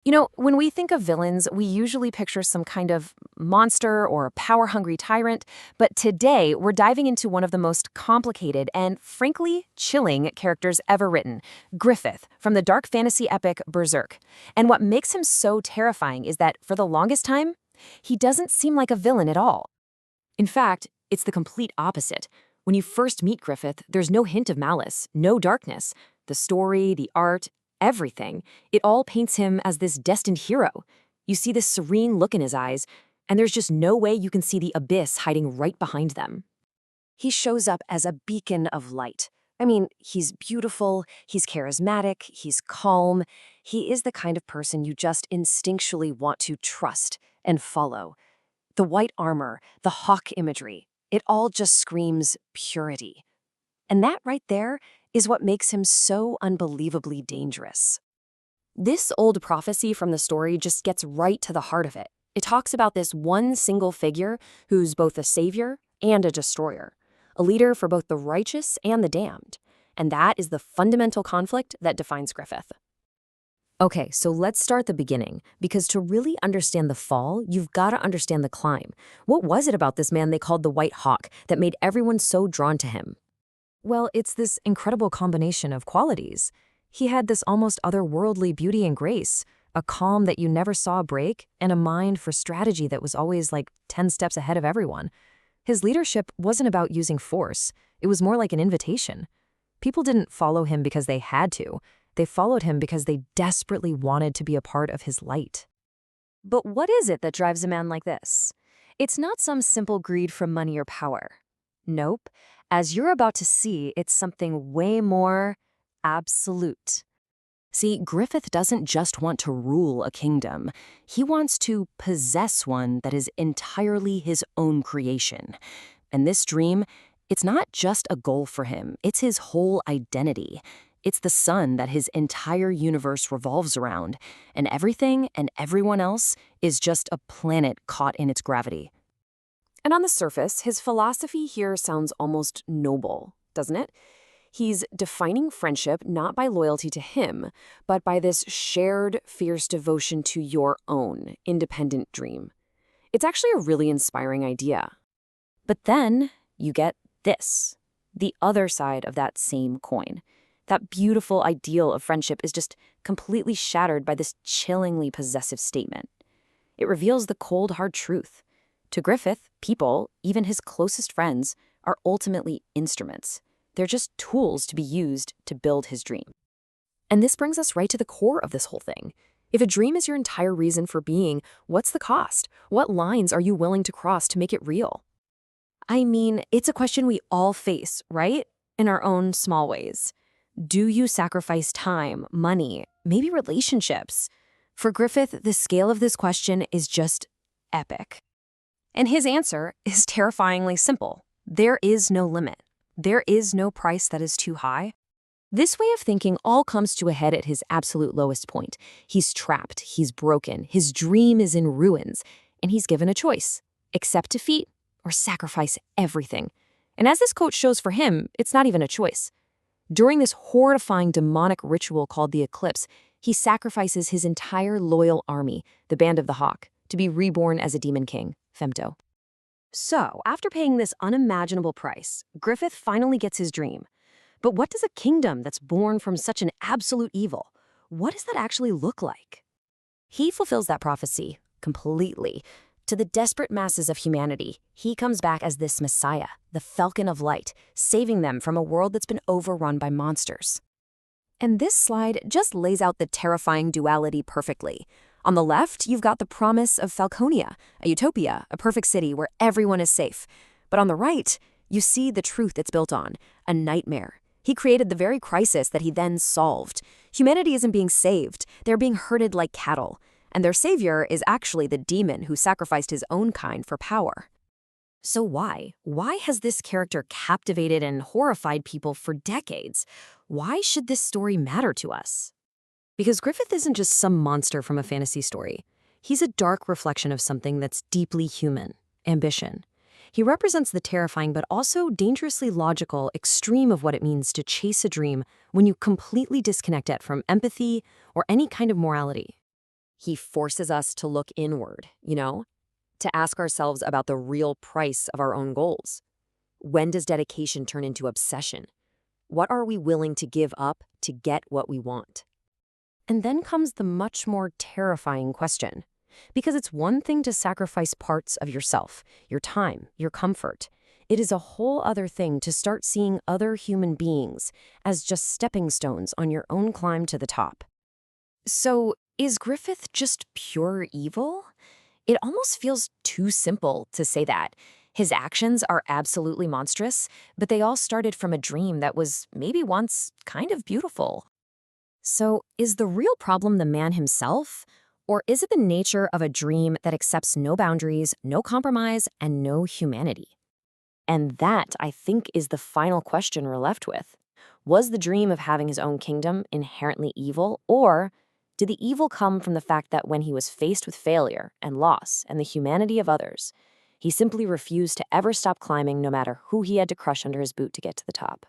You know, when we think of villains, we usually picture some kind of monster or a power-hungry tyrant, but today we're diving into one of the most complicated and, frankly, chilling characters ever written, Griffith, from the dark fantasy epic Berserk. And what makes him so terrifying is that, for the longest time, he doesn't seem like a villain at all. In fact, it's the complete opposite. When you first meet Griffith, there's no hint of malice, no darkness. The story, the art, everything, it all paints him as this destined hero. You see this serene look in his eyes, and there's just no way you can see the abyss hiding right behind them. He shows up as a beacon of light. I mean, he's beautiful, he's charismatic, he's calm. He is the kind of person you just instinctually want to trust and follow. The white armor, the hawk imagery, it all just screams purity. And that right there is what makes him so unbelievably dangerous. This old prophecy from the story just gets right to the heart of it. It talks about this one single figure who's both a savior and a destroyer, a leader for both the righteous and the damned. And that is the fundamental conflict that defines Griffith. Okay, so let's start the beginning, because to really understand the fall, you've got to understand the climb. What was it about this man they called the White Hawk that made everyone so drawn to him? Well, it's this incredible combination of qualities. He had this almost otherworldly beauty and grace, a calm that you never saw break, and a mind for strategy that was always like 10 steps ahead of everyone. His leadership wasn't about using force. It was more like an invitation. People didn't follow him because they had to. They followed him because they desperately wanted to be a part of his light. But what is it that drives a man like this? It's not some simple greed for money or power. Nope. As you're about to see, it's something way more absolute. See, Griffith doesn't just want to rule a kingdom. He wants to possess one that is entirely his own creation. And this dream, it's not just a goal for him, it's his whole identity. It's the sun that his entire universe revolves around, and everything and everyone else is just a planet caught in its gravity. And on the surface, his philosophy here sounds almost noble, doesn't it? He's defining friendship not by loyalty to him, but by this shared, fierce devotion to your own independent dream. It's actually a really inspiring idea. But then you get this, the other side of that same coin. That beautiful ideal of friendship is just completely shattered by this chillingly possessive statement. It reveals the cold, hard truth. To Griffith, people, even his closest friends, are ultimately instruments. They're just tools to be used to build his dream. And this brings us right to the core of this whole thing. If a dream is your entire reason for being, what's the cost? What lines are you willing to cross to make it real? I mean, it's a question we all face, right? In our own small ways. Do you sacrifice time, money, maybe relationships? For Griffith, the scale of this question is just epic. And his answer is terrifyingly simple. There is no limit. There is no price that is too high. This way of thinking all comes to a head at his absolute lowest point. He's trapped, he's broken, his dream is in ruins, and he's given a choice. Accept defeat or sacrifice everything. And as this quote shows for him, it's not even a choice. During this horrifying demonic ritual called the eclipse, he sacrifices his entire loyal army, the Band of the Hawk, to be reborn as a demon king, Femto. So, after paying this unimaginable price, Griffith finally gets his dream. But what does a kingdom that's born from such an absolute evil, what does that actually look like? He fulfills that prophecy completely. To the desperate masses of humanity, he comes back as this Messiah, the Falcon of Light, saving them from a world that's been overrun by monsters. And this slide just lays out the terrifying duality perfectly. On the left, you've got the promise of Falconia, a utopia, a perfect city where everyone is safe. But on the right, you see the truth it's built on, a nightmare. He created the very crisis that he then solved. Humanity isn't being saved, they're being herded like cattle. And their savior is actually the demon who sacrificed his own kind for power. So why? Why has this character captivated and horrified people for decades? Why should this story matter to us? Because Griffith isn't just some monster from a fantasy story. He's a dark reflection of something that's deeply human, ambition. He represents the terrifying but also dangerously logical extreme of what it means to chase a dream when you completely disconnect it from empathy or any kind of morality. He forces us to look inward, to ask ourselves about the real price of our own goals. When does dedication turn into obsession? What are we willing to give up to get what we want? And then comes the much more terrifying question. Because it's one thing to sacrifice parts of yourself, your time, your comfort. It is a whole other thing to start seeing other human beings as just stepping stones on your own climb to the top. So, is Griffith just pure evil? It almost feels too simple to say that. His actions are absolutely monstrous, but they all started from a dream that was maybe once kind of beautiful. So, is the real problem the man himself? Or is it the nature of a dream that accepts no boundaries, no compromise, and no humanity? And that, I think, is the final question we're left with. Was the dream of having his own kingdom inherently evil, or did the evil come from the fact that when he was faced with failure and loss and the humanity of others, he simply refused to ever stop climbing no matter who he had to crush under his boot to get to the top?